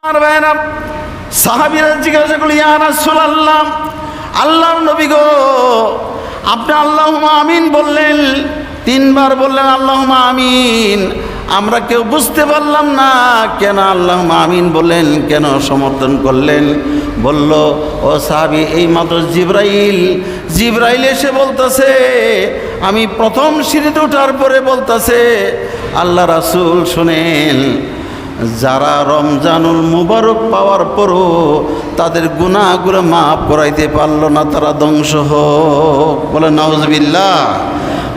আর ভাইরা সাহাবীরা জিজ্ঞাসা করল, ইয়া রাসূলুল্লাহ, আল্লাহর নবী গো, আপনি আল্লাহুম্মা আমিন বললেন, তিনবার বললেন আল্লাহুম্মা আমিন। আমরা কেউ বুঝতে পারলাম না কেন আল্লাহুম্মা আমিন বললেন, কেন সমর্থন করলেন। বলল, ও সাহাবী, এই মাত্র জিবরাইল এসে বলতেছে, আমি প্রথম সিঁড়িতে ওঠার পরে বলতেছে, আল্লাহ রাসূল শুনেন, যারা রমজানুল মুবারক পাওয়ার পরও তাদের গুনাহগুলো মাফ করাইতে পারলো না, তারা ধ্বংস হোক। বলে নাউজুবিল্লাহ।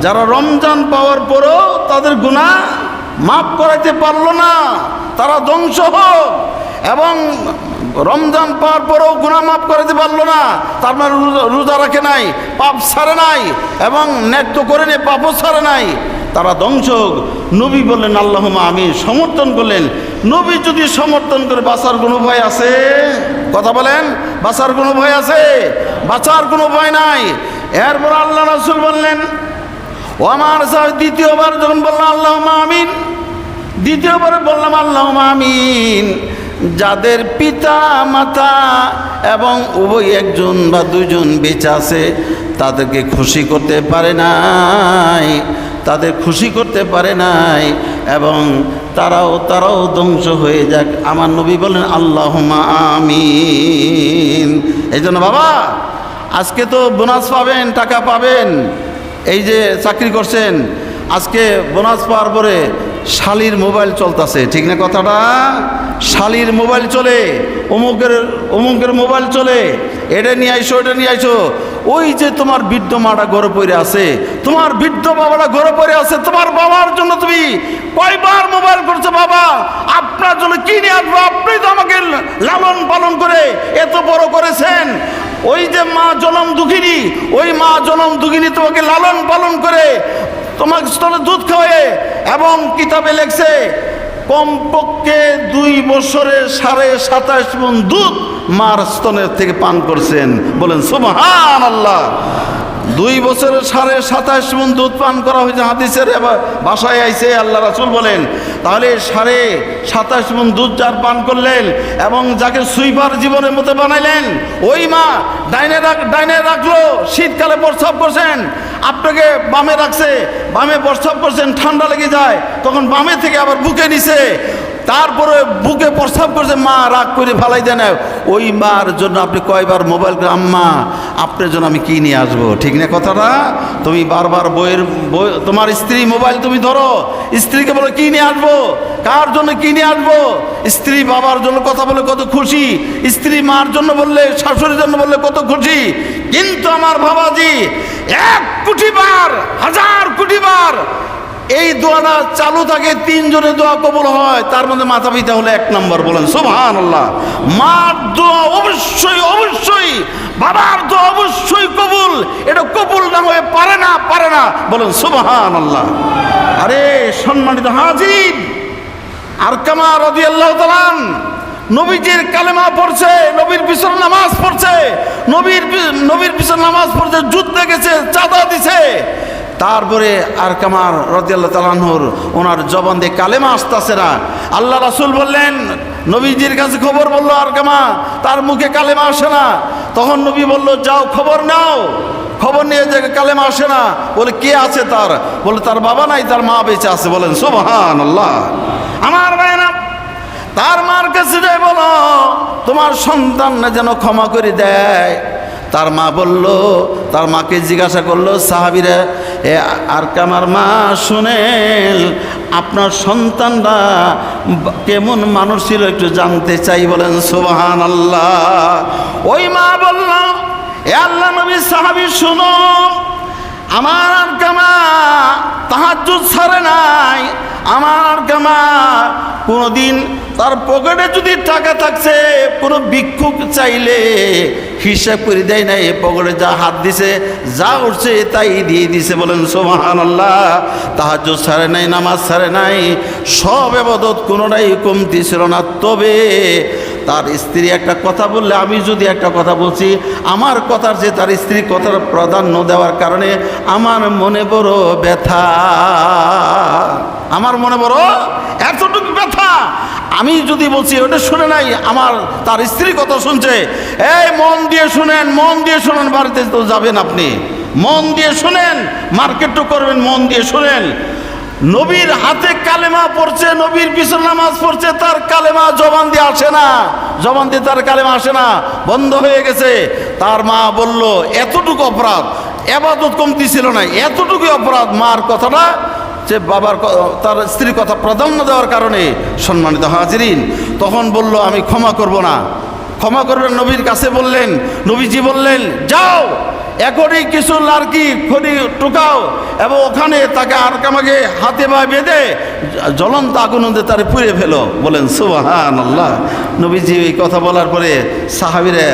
যারা রমজান পাওয়ার পরও তাদের গুনাহ মাফ করাইতে পারলো না, তারা ধ্বংস হোক। এবং রমজান পাওয়ার পরেও গুনাহ মাফ করাইতে পারলো না, তার মানে রোজা রাখে নাই, পাপ ছাড়ে নাই, এবং নেক তো করে নেই, পাপও ছাড়ে নাই, তারা ধ্বংস হোক। নবী বললেন আল্লাহুম্মা আমিন, সমর্থন করলেন। নবী যদি সমর্থন করে বাঁচার কোনো ভয় আছে? কথা বলেন, বাঁচার কোনো ভয় আছে? বাঁচার কোনো ভয় নাই। এরপর আল্লাহ রাসূল বললেন, ও আমার সাহেব, দ্বিতীয়বার যখন বললাম আল্লাহুম্মা আমিন, দ্বিতীয়বারে বললাম আল্লাহুম্মা আমিন, যাদের পিতা মাতা এবং উভয় একজন বা দুজন বেঁচে আছে, তাদেরকে খুশি করতে পারে নাই, তাদের খুশি করতে পারে নাই, এবং তারাও ধ্বংস হয়ে যাক। আমার নবী বলেন আল্লাহুম্মা আমিন। এই জন্য বাবা, আজকে তো বোনাস পাবেন, টাকা পাবেন, এই যে চাকরি করছেন, আজকে বোনাস পাওয়ার পরে শালির মোবাইল চলতেছে, ঠিক না কথাটা? শালির মোবাইল চলে, অমুকের মোবাইল চলে, এটা নিয়ে আইসো, এটা নিয়ে আইসো। ওই যে তোমার বৃদ্ধ মাটা ঘরে পড়ে আছে, তোমার বৃদ্ধ বাবাটা ঘরে পড়ে আছে, তোমার বাবার জন্য তুমি কয়বার মোবাইল করছো, বাবা আপনার জন্য কি নিয়ে আসবো, আপনি তো আমাকে লালন পালন করে এত বড় করেছেন। ওই যে মা জনম দুঃখিনী, ওই মা জনম দুঃখিনী তোমাকে লালন পালন করে তোমাকে স্তনে দুধ খাওয়ায়, এবং কিতাবে লেখছে কমপক্ষে 2 বছরে 27.5 মণ দুধ মার স্তনের থেকে পান করছেন। বলেন সুবহানাল্লাহ। 2 বছরে 27.5 মণ দুধ পান করা হয়েছে, হাদিসের ভাষায় আইছে। আল্লাহ রাসূল বলেন, তাহলে 27.5 মণ দুধ যার পান করলেন এবং যাকে সুইপার জীবনের মতো বানাইলেন, ওই মা ডাইনে রাখলো, শীতকালে প্রস্রাব করছেন, আপনাকে বামে রাখছে, বামে প্রস্রাব করছেন, ঠান্ডা লেগে যায়, তখন বামে থেকে আবার বুকে নিছে, তারপরে বুকে প্রস্রাব করছে, মা রাগ করে ফালাই দেন। ওই মার জন্য আপনি কয়বার মোবাইল করে, আম্মা আপনার জন্য আমি কি নিয়ে আসবো, ঠিক না কথাটা? তুমি বারবার তোমার স্ত্রী মোবাইল তুমি ধরো, স্ত্রীকে বলো কি নিয়ে আসবো, কার জন্য কি নিয়ে আসবো। স্ত্রী বাবার জন্য কথা বলে কত খুশি, স্ত্রী মার জন্য বললে, শাশুড়ির জন্য বললে কত খুশি। কিন্তু আমার বাবাজি 1 কোটি বার, 1000 কোটি বার এই দোয়াটা চালু থাকে, 3 জনের দোয়া কবুল হয়, তার মধ্যে মাতা পিতা হলো 1 নম্বর। বলেন সুবহানাল্লাহ। মার দোয়া অবশ্যই, বাবার দোয়া অবশ্যই কবুল, এটা কবুল না হয়ে পারে না। বলেন সুবহানাল্লাহ। আরে সম্মানিত হাজির, আরকামা রাদিয়াল্লাহু তাআলা নবীজির কালেমা পড়ছে, নবীর পিছনে নামাজ পড়ছে, নবীর পিছনে নামাজ পড়ছে, যুদ্ধে গেছে, চাঁদা দিছে। তারপরে আরকামা রাদিয়াল্লাহু তাআলা আনহুর ওনার জবান দিয়ে কালেমা আসতেছে না। আল্লাহ রাসূল বললেন, নবীজির কাছে খবর বলল আরকামা, তার মুখে কালেমা আসে না। তখন নবী বলল, যাও খবর নাও, খবর নিয়ে যে কালেমা আসে না। বলে কে আছে তার? বলে তার বাবা নাই, তার মা বেঁচে আছে। বলেন সুবহানাল্লাহ। আমার ভাইরা, তার মার কাছে যাই বলো, তোমার সন্তান যেন ক্ষমা করে দেয়। তার মা বলল, তার মাকে জিজ্ঞাসা করলো সাহাবীরা, আরকামার মা শুনেন, আপনার সন্তানরা কেমন মানুষ ছিল একটু জানতে চাই। বলেন সুবহানাল্লাহ। ওই মা বলল, এ আল্লাহ নবী সাহাবী শুনো, আমার আরকামা তাহাজ্জুদ ছাড়ে নাই, আমার আরকামা কোনোদিন তার পকেটে যদি টাকা থাকছে, কোনো ভিক্ষুক চাইলে হিসাব করে দেয় নাই, পকেটে যা হাত দিছে, যা উঠছে তাই দিয়ে দিছে। বলেন সুবহানাল্লাহ। তাহাজ্জুদ ছাড়ে নাই, নামাজ ছাড়ে নাই, সব ইবাদত কোনোটাই কমতি ছিল না। তবে তার স্ত্রী একটা কথা বললে আমি যদি একটা কথা বলছি, আমার কথার যে তার স্ত্রী কথার প্রাধান্য দেওয়ার কারণে আমার মনে বড় ব্যথা, আমার মনে বড় এতটুকু ব্যথা। আমি যদি বলছি ওটা শুনে নাই, আমার তার স্ত্রী কথা শুনছে, এই মন দিয়ে শুনেন, মন দিয়ে শুনেন, বাড়িতে তো যাবেন আপনি, মন দিয়ে শুনেন, মার্কেটও করবেন, মন দিয়ে শুনেন। নবীর হাতে কালেমা পড়ছে, নবীর পিছনে নামাজ পড়ছে, তার কালেমা জবান দিয়ে আসে না, জবান দিয়ে তার কালেমা আসে না, বন্ধ হয়ে গেছে। তার মা বলল এতটুকু অপরাধ, এবাদত কমতি ছিল না, এতটুকু অপরাধ। মার কথাটা যে বাবার তার স্ত্রীর কথা প্রাধান্য দেওয়ার কারণে। সম্মানিত হাজিরিন, তখন বলল আমি ক্ষমা করব না। ক্ষমা করবেন নবীর কাছে বললেন, নবীজি বললেন যাও এখনই কিছু লার্কি খড়ি টুকাও এবং ওখানে তাকে আর কামাকে হাতে পায়ে বেঁধে জ্বলন্ত আগুন দিয়ে তারে পুড়ে ফেলো। বলেন সুবহানাল্লাহ। নবীজি এই কথা বলার পরে সাহাবীরা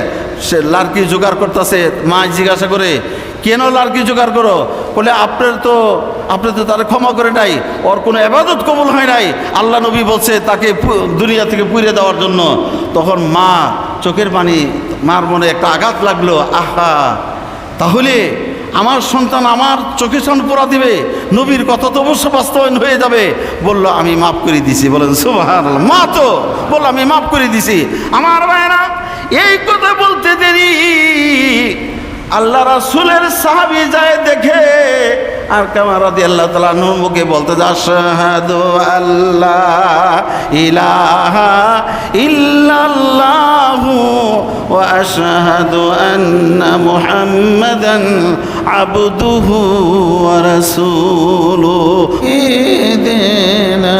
সে লার্কি জোগাড় করতেছে। মা জিজ্ঞাসা করে কেন লার্কি জোগাড় করো? বলে আপনি তো তারা ক্ষমা করে নাই, ওর কোনো ইবাদত কবুল হয় নাই, আল্লাহ নবী বলছে তাকে দুনিয়া থেকে পুড়িয়ে দেওয়ার জন্য। তখন মা চোখের পানি, মার মনে একটা আঘাত লাগলো, আহা তাহলে আমার সন্তান আমার চোখে সামনে পোড়া দিবে, নবীর কথা তো অবশ্য বাস্তবায়ন হয়ে যাবে। বলল আমি মাফ করে দিছি। বলেন সুবহানাল্লাহ। মা তো বলল আমি মাফ করে দিছি। আমার ভাইরা, এই কথা বলতে দেরি আল্লাহ রাসূলের সাহাবী যায় দেখে আর কামা রাদিয়াল্লাহু তাআলা আনহু মুখে বলতে যে আশহাদু আল্লা ইলাহা ইল্লাল্লাহু ওয়া আশহাদু আন্না মুহাম্মাদান আবদুহু ওয়া রাসূলুহু ইহদিনা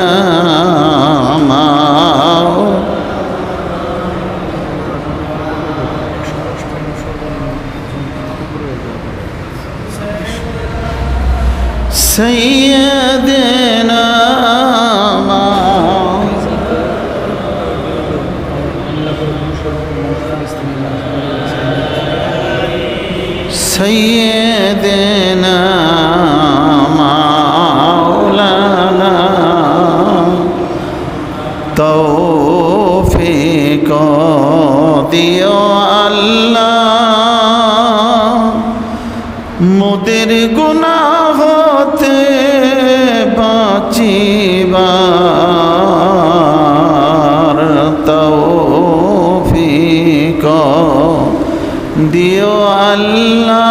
মা سيدنا سيدنا مولانا توفيق দিও আল্লাহ, মোদের গুনাহ হতে বাঁচিবার তৌফিক দিও আল্লাহ,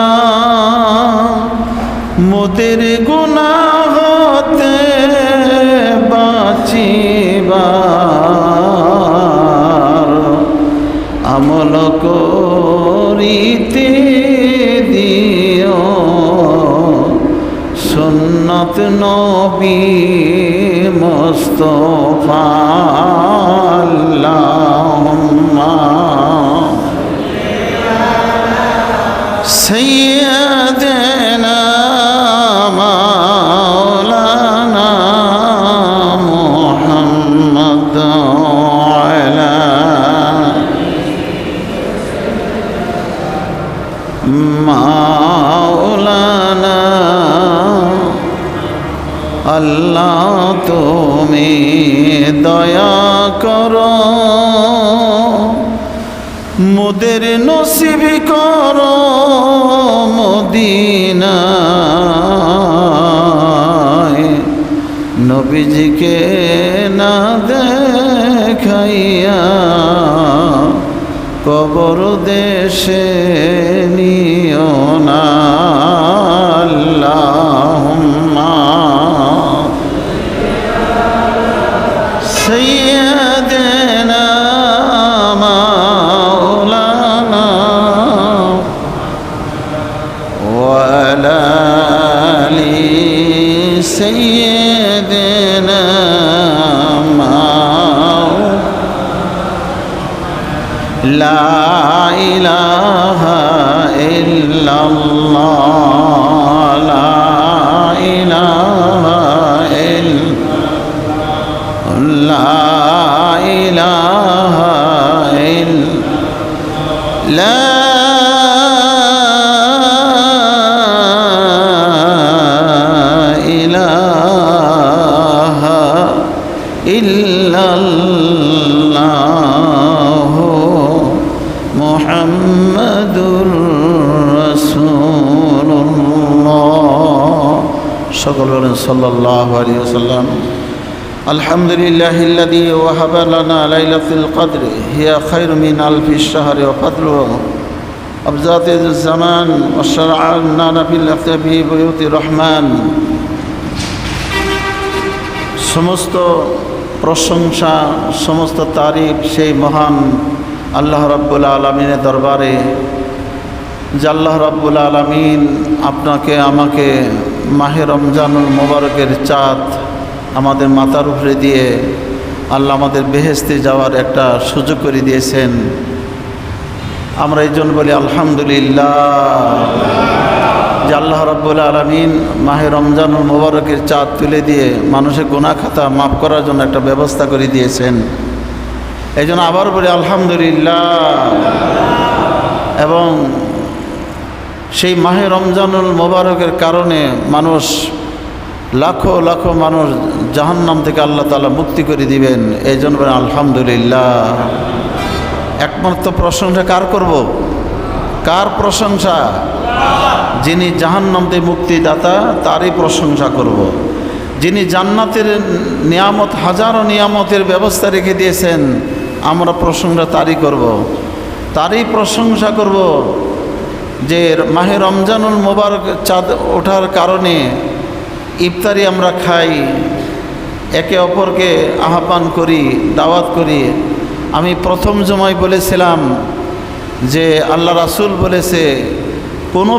মোদের গুনাহ হতে বাঁচিবার আমল করিতে দিও সুন্নত নবী মুস্তাফা। আল্লাহুম্মা সাইয়্যিদানা মাওলানা মুহাম্মদ আলা মাওলানা। আল্লাহ তুমি দয়া করো, মোদের নসিব করো মদিনায়, নবীজিকে না দেখাইয়া কবর দেশে নিও না। আল্লাহুম্মা সাইয়্যিদানা মাওলানা ওয়া আলা আলি সাইয়্যিদানা লা ইলাহা ইল্লাল্লাহ, লা ইলাহা ইল্লাল্লাহ, লা ইলাহা ইল্লাল্লাহ, ইলাহা ইল্লাল্লাহ মুহাম্মাদুর রাসূলুল্লাহ। সকল বলেন সাল্লাল্লাহু আলাইহি ওয়াসাল্লাম। আলহামদুলিল্লাহিল্লাযী ওয়াহাবা লানা লাইলাতুল কদর হিয়া খায়রু মিন আলফি শাহরি ওয়া ফাদলুহু আবজাতিজ জামান ওয়া শারআনা ফিল আখতাবি বুয়ুতি রহমান। সমস্ত প্রশংসা, সমস্ত তারিফ সেই মহান আল্লাহ রাব্বুল আলামিনের দরবারে, যে আল্লাহ রাব্বুল আলামিন আপনাকে আমাকে মাহে রমজানুল মোবারকের চাঁদ আমাদের মাথার উপরে দিয়ে আল্লাহ আমাদের বেহেশতে যাওয়ার একটা সুযোগ করে দিয়েছেন। আমরা এই জন্য বলি আলহামদুলিল্লাহ, যে আল্লাহ রাব্বুল আলামিন মাহে রমজানুল মোবারকের চাঁদ তুলে দিয়ে মানুষের গুনাহ খাতা মাফ করার জন্য একটা ব্যবস্থা করে দিয়েছেন। এই জন্য আবার বলি আলহামদুলিল্লাহ। এবং সেই মাহে রমজানুল মোবারকের কারণে মানুষ, লাখো লাখো মানুষ জাহান্নাম থেকে আল্লাহ তাআলা মুক্তি করে দিবেন। এই জন্য বলি আলহামদুলিল্লাহ। একমাত্র প্রশংসা কার করব? কার প্রশংসা? যিনি জাহান্নাম থেকে মুক্তিদাতা, তারই প্রশংসা করব। যিনি জান্নাতের নিয়ামত, হাজারো নিয়ামতের ব্যবস্থা রেখে দিয়েছেন, আমরা প্রশংসা তারই করব। তারই প্রশংসা করব যে মাহে রমজানুল মোবারক চাঁদ ওঠার কারণে ইফতারি আমরা খাই, একে অপরকে আহ্বান করি, দাওয়াত করি। আমি প্রথম জমায় বলেছিলাম যে আল্লাহ রাসূল বলেছে, কোনো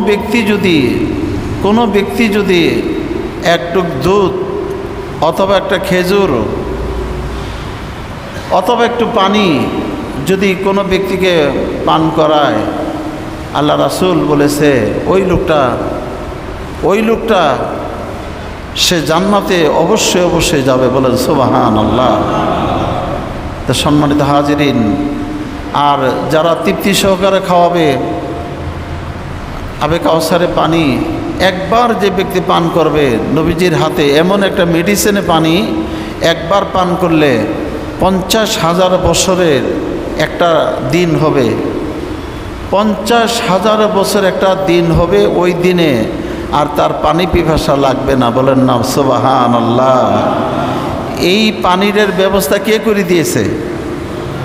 ব্যক্তি যদি একটু দুধ অথবা একটা খেজুর অথবা একটু পানি যদি কোনো ব্যক্তিকে পান করায়, আল্লাহ রাসূল বলেছে ওই লোকটা সে জান্নাতে অবশ্যই যাবে। বলেন সুবহানাল্লাহ। তো সম্মানিত হাজিরিন, আর যারা তৃপ্তি সহকারে খাওয়াবে আবে কাউসারে পানি, একবার যে ব্যক্তি পান করবে নবীজির হাতে এমন একটা মেডিসিনে পানি একবার পান করলে 50,000 বছরের একটা দিন হবে। 50,000 বছর একটা দিন হবে ওই দিনে, আর তার পানি পিপাসা লাগবে না। বলেন না সুবহানাল্লাহ। এই পানির ব্যবস্থা কে করে দিয়েছে?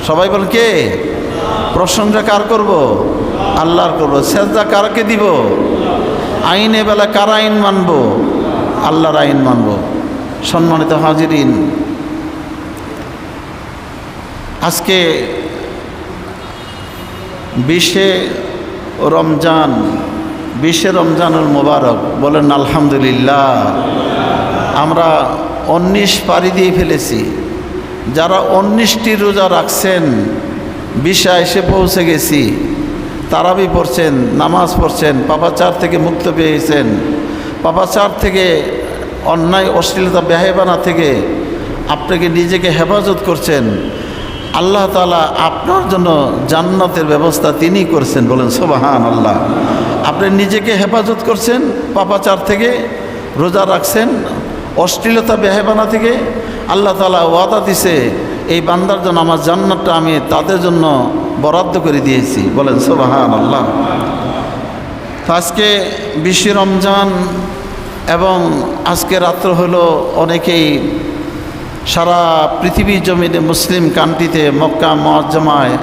সবাই বলেন কে? প্রশংসা কার করব? আল্লাহর করব। সেজদা কারকে দিব? আইনে বেলা কার আইন মানব? আল্লাহর আইন মানব। সম্মানিত হাজিরিন, আজকে 20 রমজানুল মোবারক। বলেন আলহামদুলিল্লাহ। আমরা 19 পারি দিয়ে ফেলেছি। যারা 19টি রোজা রাখছেন, 20 এসে পৌঁছে গেছি। তারাবি পড়ছেন, নামাজ পড়ছেন, পাপাচার থেকে মুক্ত পেয়েছেন, পাপাচার থেকে, অন্যায় অশ্লীলতা বেহায়াপনা থেকে আপনাকে নিজেকে হেফাজত করছেন। আল্লাহ তাআলা আপনার জন্য জান্নাতের ব্যবস্থা তিনি করছেন। বলেন সুবহানাল্লাহ। আপনি নিজেকে হেফাজত করছেন পাপাচার থেকে, রোজা রাখছেন, অশ্লীলতা বেহায়াপনা থেকে। আল্লাহ তাআলা ওয়াদা দিছে, এই বান্দার জন্য আমার জান্নাতটা আমি তাদের জন্য বরাদ্দ করে দিয়েছি। বলেন সুবহানাল্লাহ। আজকে 20 রমজান এবং আজকে রাত্র হলো, অনেকেই সারা পৃথিবীর জমিনে মুসলিম কান্ট্রিতে, মক্কা মুআজ্জামায়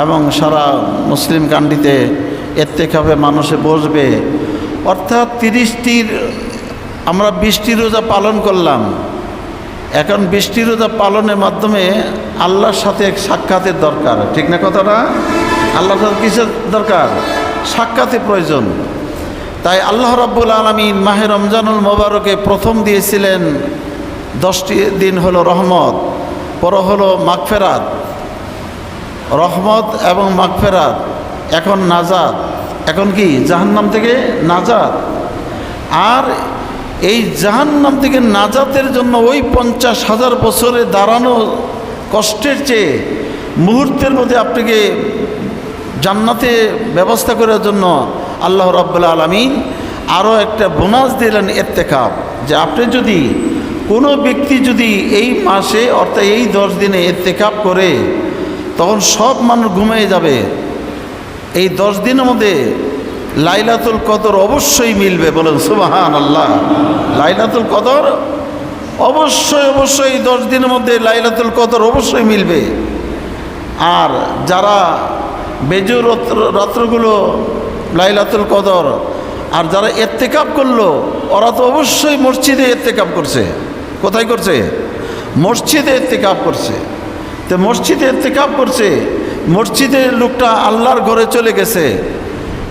এবং সারা মুসলিম কান্ট্রিতে ইত্তেকাফে মানুষে বসবে। অর্থাৎ 30টির আমরা 20টি রোজা পালন করলাম। এখন 20টি রোজা পালনের মাধ্যমে আল্লাহর সাথে এক সাক্ষাতের দরকার। ঠিক না কথাটা? আল্লাহর সাথে কিসের দরকার? সাক্ষাতের প্রয়োজন। তাই আল্লাহ রাব্বুল আলামিন মাহে রমজানুল মোবারকে প্রথম দিয়েছিলেন 10টি দিন হলো রহমত, পরে হলো মাগফিরাত। রহমত এবং মাগফিরাত, এখন নাজাত। এখন কি? জাহান্নাম থেকে নাজাত। আর এই জাহান্নাম থেকে নাজাতের জন্য ওই 50,000 বছরে দাঁড়ানো কষ্টের চেয়ে মুহূর্তের মধ্যে আপনাকে জান্নাতে ব্যবস্থা করার জন্য আল্লাহ রাব্বুল আলামিন আরও একটা বোনাস দিলেন, ইত্তেকাফ। যে আপনি যদি, কোনো ব্যক্তি যদি এই মাসে অর্থাৎ এই 10 দিনে ইত্তেকাফ করে, তখন সব মানুষ ঘুমিয়ে যাবে, এই 10 দিনের মধ্যে লাইলাতুল কদর অবশ্যই মিলবে, বলেন সুবহানাল্লাহ। লাইলাতুল কদর অবশ্যই 10 দিনের মধ্যে লাইলাতুল কদর অবশ্যই মিলবে। আর যারা বেজুর রাত্রগুলো লাইলাতুল কদর, আর যারা ইত্তেকাব করলো ওরা তো অবশ্যই মসজিদে ইত্তেকাব করছে। কোথায় করছে? মসজিদে ইত্তেকাব করছে। তো মসজিদে ইত্তেকাব করছে, মসজিদের লোকটা আল্লাহর ঘরে চলে গেছে।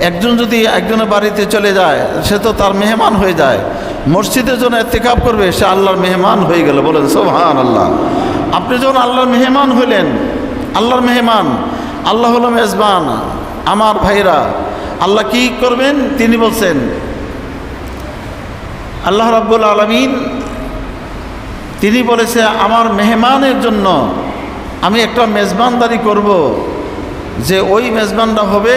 একজন যদি একজনের বাড়িতে চলে যায় সে তো তার মেহমান হয়ে যায়। মসজিদের জন্য ইত্তেকাব করবে, সে আল্লাহর মেহমান হয়ে গেল, বলেন সুবহানাল্লাহ। আপনি যখন আল্লাহর মেহমান হইলেন, আল্লাহর মেহমান, আল্লাহ হলো মেজবান। আমার ভাইরা, আল্লাহ কি করবেন? তিনি বলছেন, আল্লাহ রাব্বুল আলামিন তিনি বলেছে আমার মেহমানের জন্য আমি একটা মেজবানদারি করব, যে ওই মেজবানটা হবে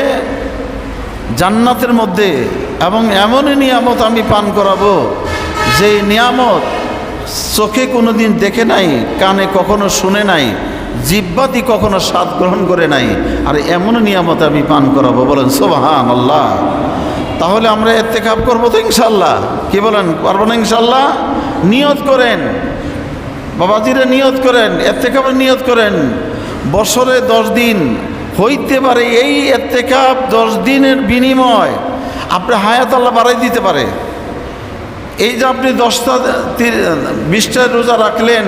জান্নাতের মধ্যে, এবং এমনই নিয়ামত আমি পান করাবো যে নিয়ামত চোখে কোনোদিন দেখে নাই, কানে কখনো শুনে নাই, জিহ্বাতি কখনো স্বাদ গ্রহণ করে নাই, আর এমন নিয়ামত আমি পান করাবো, বলেন সুবহানাল্লাহ। তাহলে আমরা ইত্তেকাব করবো তো ইনশাল্লাহ? কি বলেন, পারবো না ইনশাল্লাহ? নিয়ত করেন বাবাজিরা, নিয়ত করেন, ইত্তেকাবের নিয়ত করেন। বছরে 10 দিন হইতে পারে, এই ইত্তেকাব 10 দিনের বিনিময় আপনি হায়াত আল্লাহ বাড়াই দিতে পারে। এই যে আপনি 20টা রোজা রাখলেন,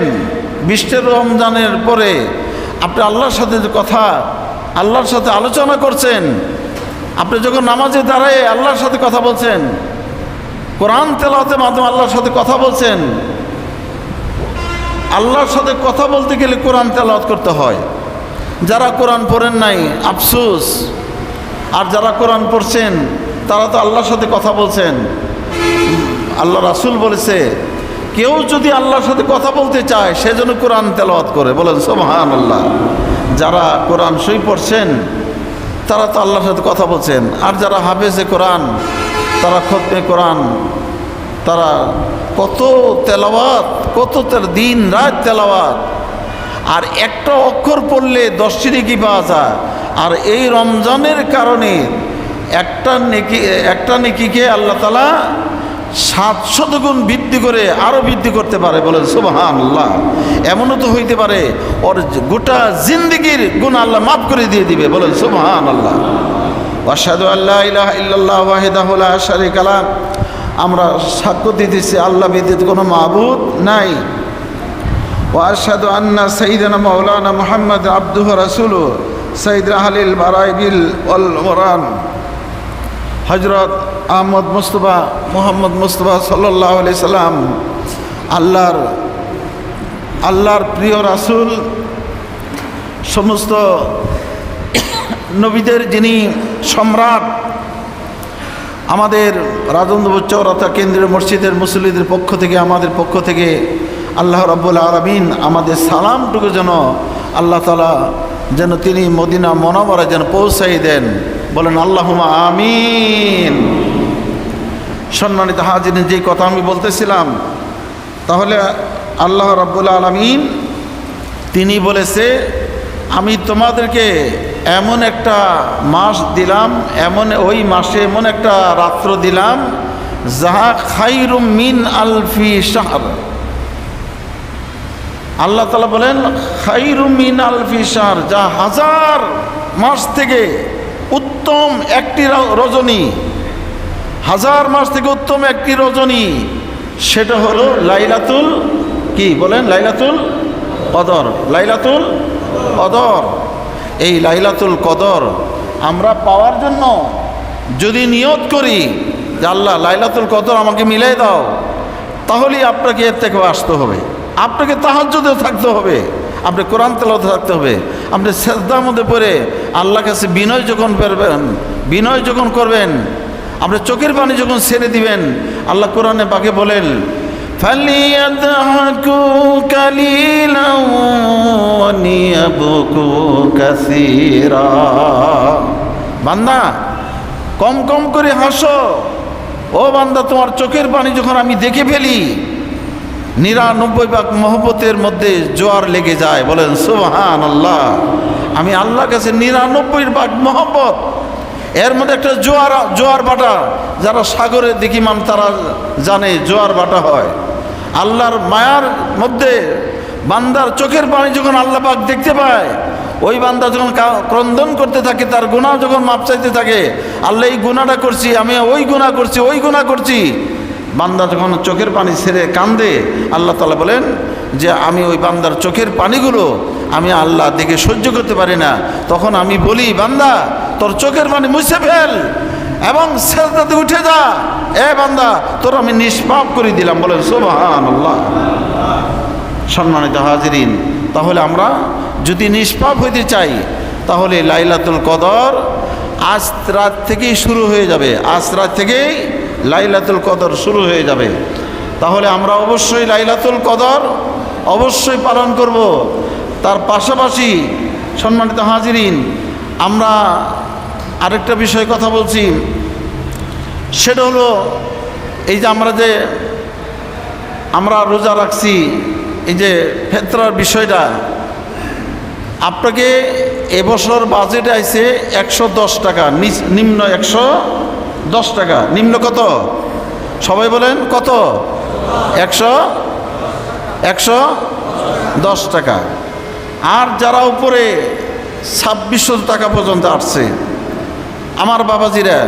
20টা রমজানের পরে আপনি আল্লাহর সাথে যে কথা, আল্লাহর সাথে আলোচনা করছেন, আপনি যখন নামাজে দাঁড়ায় আল্লাহর সাথে কথা বলছেন, কোরআন তেলাওয়াতের মাধ্যমে আল্লাহর সাথে কথা বলছেন। আল্লাহর সাথে কথা বলতে গেলে কোরআন তেলাওয়াত করতে হয়। যারা কোরআন পড়েন নাই আফসোস, আর যারা কোরআন পড়ছেন তারা তো আল্লাহর সাথে কথা বলছেন। আল্লাহ রাসূল বলেছে, কেউ যদি আল্লাহর সাথে কথা বলতে চায় সেজন্য কোরআন তেলাওয়াত করে, বলেন সুবহানাল্লাহ। যারা কোরআন শরীফ পড়ছেন তারা তো আল্লাহর সাথে কথা বলছেন। আর যারা হাফেজে কোরআন, তারা খতমে কোরআন, তারা কত তেলাওয়াত, দিন রাত তেলাওয়াত, আর একটা অক্ষর পড়লে 10টি নেকি পাওয়া যায়। আর এই রমজানের কারণে একটা নেকিকে আল্লাহ তাআলা 700 গুণ বৃদ্ধি করে আরো বৃদ্ধি করতে পারে, বলেন সুবহানাল্লাহ। এমনও তো হইতে পারে ওর গোটা জিন্দেগির গুনাহ আল্লাহ মাফ করে দিয়ে দিবে, বলেন সুবহানাল্লাহ। ওয়াশহাদু আল্লা ইলাহা ইল্লাল্লাহ ওয়াহদাহু লা শারীকা লাহ, আমরা সাক্ষ্য দিতেছি আল্লাহ ব্যতীত কোনো মাবুদ নাই। ওয়াশহাদু আন্না সাইয়্যিদানা মাওলানা মুহাম্মদ আবদুহু রাসূলুহু সাইয়্যিদ আহলিল বারাইবিল ওয়াল মুরান হযরত মোহাম্মদ মুস্তাফা সাল্লাল্লাহু আলাইহি সাল্লাম, আল্লাহর প্রিয় রাসূল, সমস্ত নবীদের যিনি সম্রাট, আমাদের রাজেন্দ্রপুর চৌরাস্তা কেন্দ্রীয় মসজিদের মুসল্লিদের পক্ষ থেকে, আমাদের পক্ষ থেকে আল্লাহ রাব্বুল আলামিন আমাদের সালামটুকু যেন আল্লাহ তাআলা যেন তিনি মদিনা মুনাওয়ারা যেন পৌঁছাই দেন, বলেন আল্লাহুম্মা আমিন। সম্মানিত হাজিরিন, যে কথা আমি বলতেছিলাম, তাহলে আল্লাহ রাব্বুল আলামিন তিনি বলেছে, আমি তোমাদেরকে এমন একটা মাস দিলাম, ওই মাসে এমন একটা রাত্র দিলাম, যাহা খায়রুম মিন আলফি শাহর। আল্লাহ তাআলা বলেন খায়রুম মিন আলফি শাহর, যা 1000 মাস থেকে উত্তম একটি রজনী, 1000 মাস থেকে উত্তম একটি রজনী, সেটা হলো লাইলাতুল কি বলেন, লাইলাতুল কদর। লাইলাতুল কদর, এই লাইলাতুল কদর আমরা পাওয়ার জন্য যদি নিয়ত করি যে আল্লাহ লাইলাতুল কদর আমাকে মিলাই দাও, তাহলেই আপনাকে এর থেকে আসতে হবে। আপনাকে তাহাজ্জুদে থাকতে হবে, আপনি কোরআন তেলাওয়াতে থাকতে হবে, আপনি সিজদার মধ্যে পড়ে আল্লাহর কাছে বিনয় যখন করবেন, আপনি চোখের পানি যখন ছেড়ে দিবেন, আল্লাহ কোরআনে পাকে বলেন, فَلْيَضْحَكُوا قَلِيلًا وَلْيَبْكُوا كَثِيرًا। বান্দা কম কম করে হাসো, ও বান্দা তোমার চোখের পানি যখন আমি দেখে ফেলি, 99 ভাগ মহব্বতের মধ্যে জোয়ার লেগে যায়, বলেন সুবহানাল্লাহ। আমি আল্লাহর কাছে 99 ভাগ মহব্বত এর মধ্যে একটা জোয়ার ভাটা, যারা সাগরে দেখি তারা জানে জোয়ার ভাটা হয়। আল্লাহর মায়ার মধ্যে বান্দার চোখের পানি যখন আল্লাহ পাক দেখতে পায়, ওই বান্দা যখন ক্রন্দন করতে থাকে, তার গুনাহ যখন মাপ চাইতে থাকে, আল্লাহ এই গুনাহটা করছি, আমি ওই গুনাহ করছি, বান্দা যখন চোখের পানি ছেড়ে কান্দে, আল্লাহ তাআলা বলেন যে আমি ওই বান্দার চোখের পানিগুলো আমি আল্লাহ দেখে সহ্য করতে পারি না, তখন আমি বলি বান্দা তোর চোখের পানি মুছে ফেল এবং সেজদাতে উঠে যা, এ বান্দা তোর আমি নিষ্পাপ করে দিলাম। বলেন সুবহানাল্লাহ। সম্মানিত হাজিরিন, তাহলে আমরা যদি নিষ্পাপ হইতে চাই, তাহলে লাইলাতুল কদর আজ রাত থেকেই শুরু হয়ে যাবে, আজ রাত থেকেই লাইলাতুল কদর শুরু হয়ে যাবে। তাহলে আমরা অবশ্যই লাইলাতুল কদর অবশ্যই পালন করব। তার পাশাপাশি সম্মানিত হাজিরিন, আমরা আরেকটা বিষয়ে কথা বলছি, সেটা হলো এই যে আমরা রোজা রাখছি, এই যে ফিতরার বিষয়টা, আপনাকে এবছর বাজেট আইছে 110 টাকা, নিম্ন 110 টাকা। নিম্ন কত? সবাই বলেন কত? 110 টাকা। আর যারা উপরে 2600 টাকা পর্যন্ত আসছে, আমার বাবাজিরা,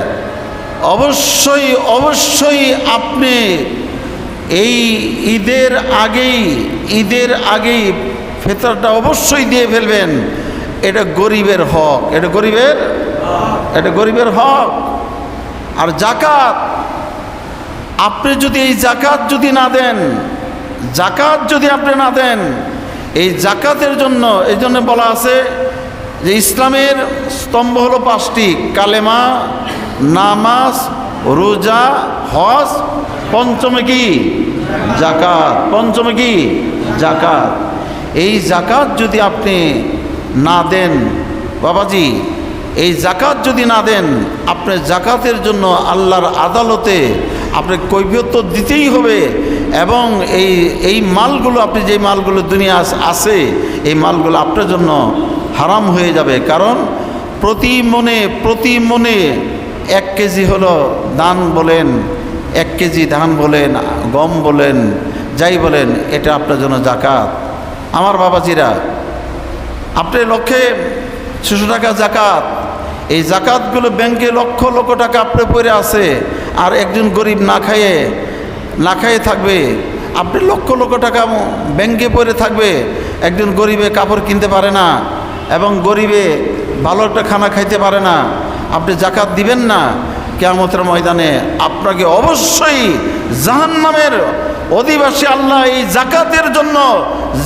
অবশ্যই আপনি এই ঈদের আগেই ফিতরটা অবশ্যই দিয়ে ফেলবেন। এটা গরিবের হক, এটা গরিবের হক। আর জাকাত, আপনি যদি এই জাকাত যদি আপনি না দেন, এই জাকাতের জন্য, এই জন্য বলা আছে যে ইসলামের স্তম্ভ হলো 5টি: কালেমা, নামাজ, রোজা, হজ, পঞ্চমে কি? জাকাত। এই জাকাত যদি আপনি না দেন বাবাজি, এই জাকাত যদি না দেন, আপনি জাকাতের জন্য আল্লাহর আদালতে আপনার কৈফিয়ত দিতেই হবে। এবং এই মালগুলো, আপনি যে মালগুলো দুনিয়া আছে, এই মালগুলো আপনার জন্য হারাম হয়ে যাবে। কারণ প্রতি মনে 1 কেজি হলো দান বলেন, 1 কেজি ধান বলেন, গম বলেন, যাই বলেন, এটা আপনার জন্য জাকাত। আমার বাবাজিরা, আপনি লক্ষে 600 টাকা জাকাত, এই জাকাতগুলো ব্যাংকে লক্ষ টাকা আপনি পড়ে আছে, আর একজন গরিব না খাইয়ে থাকবে। আপনি লক্ষ টাকা ব্যাংকে পড়ে থাকবে, একজন গরিবে কাপড় কিনতে পারে না এবং গরিবে ভালো একটা খানা খাইতে পারে না, আপনি জাকাত দিবেন না, কিয়ামতের ময়দানে আপনাকে অবশ্যই জাহান্নামের অধিবাসী আল্লাহ, এই জাকাতের জন্য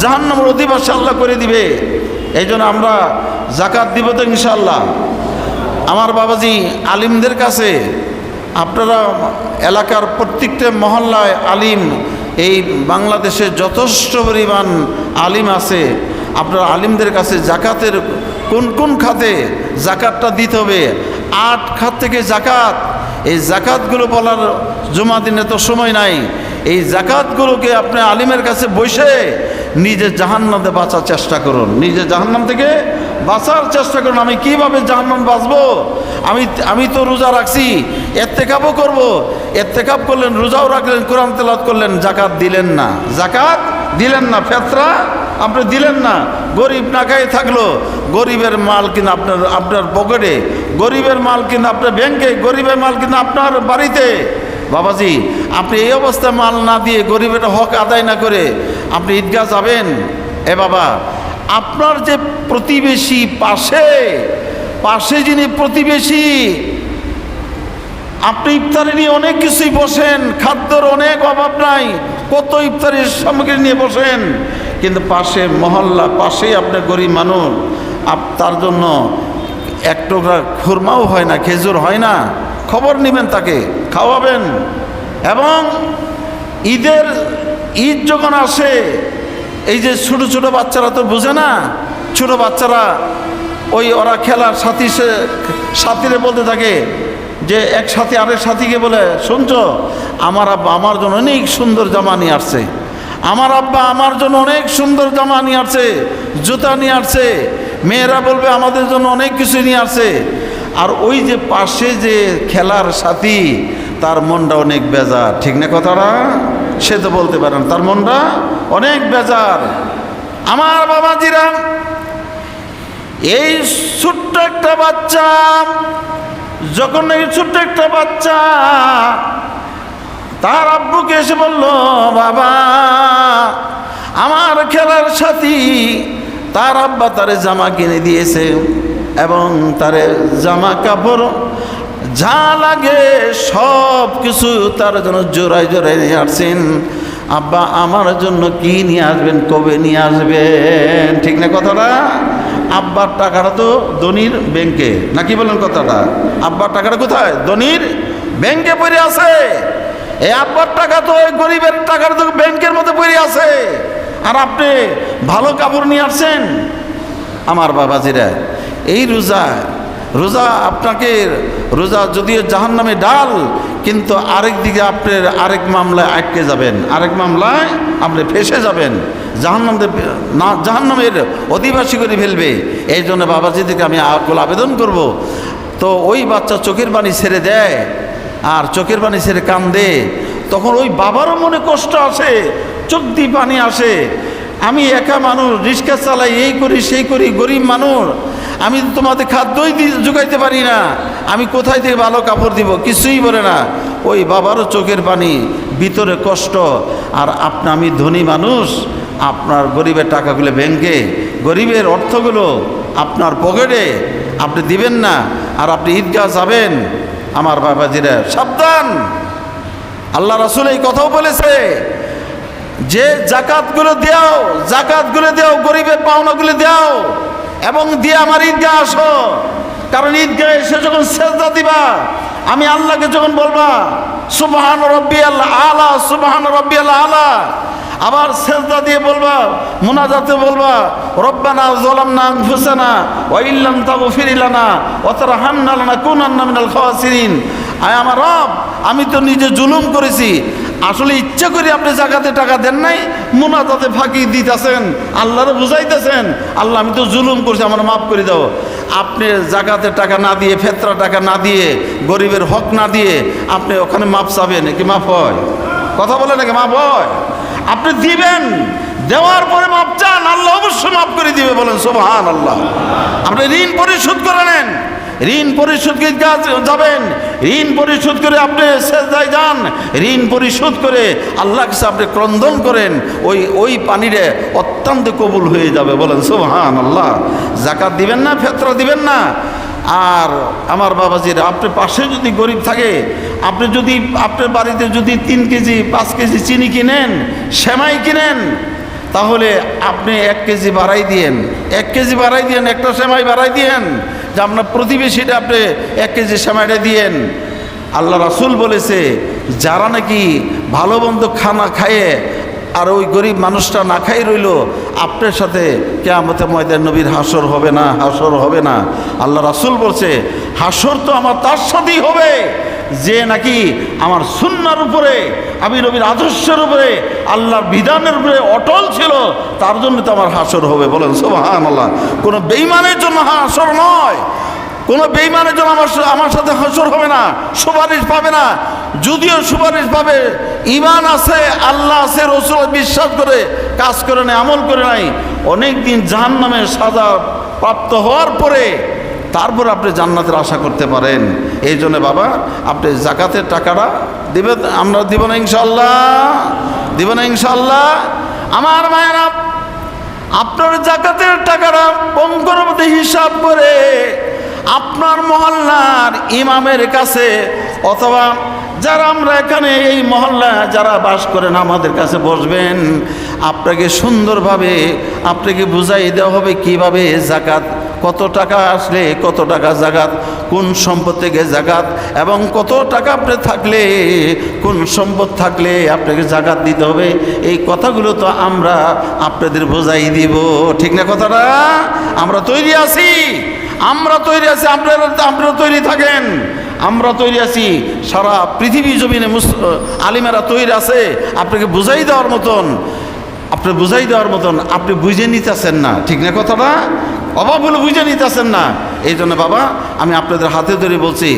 জাহান্নামের অধিবাসী আল্লাহ করে দিবে। এই জন্য আমরা জাকাত দিব তো ইনশাআল্লাহ। আমার বাবাজি, আলিমদের কাছে, আপনারা এলাকার প্রত্যেকটা মহল্লায় আলিম, এই বাংলাদেশে যথেষ্ট পরিমাণ আলিম আছে, আপনারা আলিমদের কাছে জাকাতের কোন খাতে জাকাতটা দিতে হবে, 8 খাত থেকে জাকাত, এই জাকাতগুলো বলার জুমা দিনে তো সময় নাই। এই জাকাতগুলোকে আপনি আলিমের কাছে বসে নিজে জাহান্নামে বাঁচার চেষ্টা করুন, নিজে জাহান্নাম থেকে বাঁচার চেষ্টা করুন। আমি কিভাবে জাহান্নাম বাঁচবো? আমি তো রোজা রাখছি, ইত্তেকাবও করব। ইত্তেকাব করলেন, রোজাও রাখলেন, কোরআন তেলাওয়াত করলেন, জাকাত দিলেন না, ফিতরা আপনি দিলেন না। গরিব না খাই থাকলো, গরিবের মাল কিনা আপনার পকেটে, গরিবের মাল কিনা আপনার ব্যাংকে, গরিবের মাল কিনা আপনার বাড়িতে। বাবাজি, আপনি এই অবস্থায় মাল না দিয়ে, গরিবের হক আদায় না করে আপনি ঈদগাহ যাবেন? এ বাবা, আপনার যে প্রতিবেশী, পাশে যিনি প্রতিবেশী, আপনি ইফতারি নিয়ে অনেক কিছুই বসেন, খাদ্যর অনেক অভাব নাই, কত ইফতারির সামগ্রী নিয়ে বসেন, কিন্তু পাশে মহল্লা, পাশেই আপনার গরিব মানুষ, তার জন্য 1 টুকরা খুরমাও হয় না, খেজুর হয় না, খবর নেবেন, তাকে খাওয়াবেন। এবং ঈদ যখন আসে, এই যে ছোট বাচ্চারা তো বুঝে না, ছোট বাচ্চারা ওরা খেলার সাথীরে বলতে থাকে যে এক সাথী আরেক সাথীকে বলে, শুনছো, আমার আব্বা আমার জন্য অনেক সুন্দর জামা নিয়ে আসছে, আমার আব্বা আমার জন্য অনেক সুন্দর জামা নিয়ে আসছে, জুতা নিয়ে আসছে। মেয়েরা বলবে আমাদের জন্য অনেক কিছু নিয়ে আসছে। আর ওই যে পাশে যে খেলার সাথী তার মনটা অনেক বেজার, ঠিক না কথাটা? সে তো বলতে পারেন তার মনটা অনেক বেজার। আমার বাবাজিরা, এই ছোট্ট একটা বাচ্চা, যখন এই ছোট্ট একটা বাচ্চা তার আব্বুকে এসে বলল, বাবা আমার খেলার সাথী, তার আব্বা তারে জামা কিনে দিয়েছে এবং তারে জামা কাপড় যা লাগে সব কিছু তার জন্য জোড়ায় জোড়ায় নিয়ে আসছেন। আব্বা আমার জন্য কি নিয়ে আসবেন, কবে নিয়ে আসবেন? ঠিক না কথাটা? আব্বার টাকাটা তো ধনির ব্যাংকে, নাকি বলেন কথাটা? আব্বার টাকাটা কোথায়? ধনির ব্যাংকে পড়ে আছে। এই আব্বার টাকা তো ওই গরিবের টাকাটা তো ব্যাংকের মধ্যে পড়ে আছে, আর আপনি ভালো কাপড় নিয়ে আসছেন। আমার বাবাজিরা, এই রোজা আপনাকে, রোজা যদিও জাহান্নামে ডাল, কিন্তু আরেক দিকে আপনার আরেক মামলায় আটকে যাবেন, আরেক মামলায় আপনি ফেসে যাবেন, জাহান্নামের অধিবাসী করে ফেলবে। এই জন্য বাবাজিদেরকে আমি আবেদন করব, তো ওই বাচ্চা চোখের পানি ছেড়ে দেয় আর চোখের পানি ছেড়ে কান্দে, তখন ওই বাবারও মনে কষ্ট আসে, চোখ দিয়ে পানি আসে। আমি একা মানুষ, রিক্সা চালাই, এই করি সেই করি, গরিব মানুষ, আমি তোমাদের খাদ্যই জোগাইতে পারি না, আমি কোথায় থেকে ভালো কাপড় দিব? কিছুই বলে না। ওই বাবারও চোখের পানি, ভিতরে কষ্ট। আর আমি ধনী মানুষ, আপনার গরিবের টাকাগুলো ব্যাংকে, গরিবের অর্থগুলো আপনার পকেটে, আপনি দিবেন না, আর আপনি ঈদগাহ যাবেন। আমার বাবাজিরা সাবধান, আল্লাহ রাসূল এই কথাও বলেছে যে জাকাতগুলো দাও, গরিবের পাওনাগুলো দাও এবং দিয়ে আমার ঈদগাহ আসো। কারণ ঈদগাহে এসে যখন সেজদা দিবা, আমি আল্লাহকে যখন বলবা সুবহান রাব্বিয়াল আলা, সুবহান রাব্বিয়াল আলা, আবার সেজদা দিয়ে বলবা, মুনাজাতে বলবা রব্বানা যালামনা আনফুসানা ওয়া ইল্লাম তাগফির লানা ওয়া তারহামনা লানাকুনান্না মিনাল খাসিরিন। আয় আমার রব, আমি তো নিজে জুলুম করেছি, আসলে ইচ্ছা করে আপনি জাকাতে টাকা দেন নাই, মুনাজাতে ফাঁকি দিতেছেন, আল্লাহরে বুঝাইতেছেন, আল্লাহ আমি তো জুলুম করছি, আমার মাফ করে দাও। আপনি জাকাতে টাকা না দিয়ে, ফেতরা টাকা না দিয়ে, গরিবের হক না দিয়ে আপনি ওখানে মাপ চাবেন, কি মাফ হয়? কথা বলে নাকি মাফ হয়? আপনি দিবেন, দেওয়ার পরে মাপ চান, আল্লাহ অবশ্যই মাফ করে দিবে, বলেন সুবহানাল্লাহ। আপনি ঋণ পরিশোধ করে নেন, ঋণ পরিশোধ যাবেন, ঋণ পরিশোধ করে আপনি সেজদায় যান, ঋণ পরিশোধ করে আল্লাহর কাছে আপনি ক্রন্দন করেন, ওই পানিরে অত্যন্ত কবুল হয়ে যাবে, বলেন সুবহানাল্লাহ। যাকাত দিবেন না, ফিতরা দিবেন না। আর আমার বাবাজিরা, আপনার পাশে যদি গরিব থাকে, আপনি যদি আপনার বাড়িতে যদি 3 কেজি 5 কেজি চিনি কিনেন, সেমাই কিনেন, তাহলে আপনি 1 কেজি বাড়াই দিয়েন, 1 কেজি বাড়াই দিয়েন, একটা সেমাই বাড়াই দিয়েন, যে আপনার প্রতিবেশীটা আপনি 1 কেজি সেমাইটা দিয়েন। আল্লাহ রাসূল বলেছে, যারা নাকি ভালো মন্দ খানা খায় আর ওই গরিব মানুষটা না খাই রইল, আপনার সাথে কিয়ামতের ময়দানে নবীর হাসর হবে না, হাসর হবে না। আল্লাহ রাসূল বলছে, হাসর তো আমার তার সাথেই হবে যে নাকি আমার সুন্নাহর উপরে, আমি নবীর আদর্শের উপরে, আল্লাহর বিধানের উপরে অটল ছিল, তার জন্য তো আমার হাসর হবে, বলেন সুবহানাল্লাহ। কোনো বেঈমানের জন্য হাসর নয়, কোনো বেঈমানের জন্য আমার সাথে হাসর হবে না, সুপারিশ পাবে না। যদিও সুপারিশ পাবে, ঈমান আছে, আল্লাহ আছে, রাসূল বিশ্বাস করে কাজ করে নাই, আমল করে নাই, অনেক দিন জাহান্নামের সাজা প্রাপ্ত হওয়ার পরে তারপর আপনি জান্নাতের আশা করতে পারেন। এই জন্য বাবা, আপনি জাকাতের টাকাটা দিবেন, আমরা দিব না ইনশাআল্লাহ, দিব না ইনশাআল্লাহ। আমার মায়েরা, আপনার জাকাতের টাকাটা পঙ্কর মধ্যে হিসাব করে আপনার মহল্লার ইমামের কাছে, অথবা যারা আমরা এখানে এই মহল্লা যারা বাস করেন আমাদের কাছে বসবেন, আপনাকে সুন্দরভাবে আপনাকে বুঝাই দেওয়া হবে কিভাবে জাকাত, কত টাকা আসলে কত টাকা জাকাত, কোন সম্পদ থেকে জাকাত, এবং কত টাকা আপনি থাকলে, কোন সম্পদ থাকলে আপনাকে জাকাত দিতে হবে। এই কথাগুলো তো আমরা আপনাদের বোঝাই দিব, ঠিক না কথাটা? আমরা তৈরি আছি, আমরা তৈরি আছি, আপনারা তৈরি থাকেন, আমরা তৈরি আছি, সারা পৃথিবী জমিনে আলিমেরা তৈরি আছে আপনাকে বুঝাই দেওয়ার মতন, আপনি বুঝাই দেওয়ার মতন, আপনি বুঝে নিতেছেন না, ঠিক না কথাটা? অভাবগুলো বুঝে নিতেছেন না। এই জন্য বাবা আমি আপনাদের হাতে ধরে বলছি,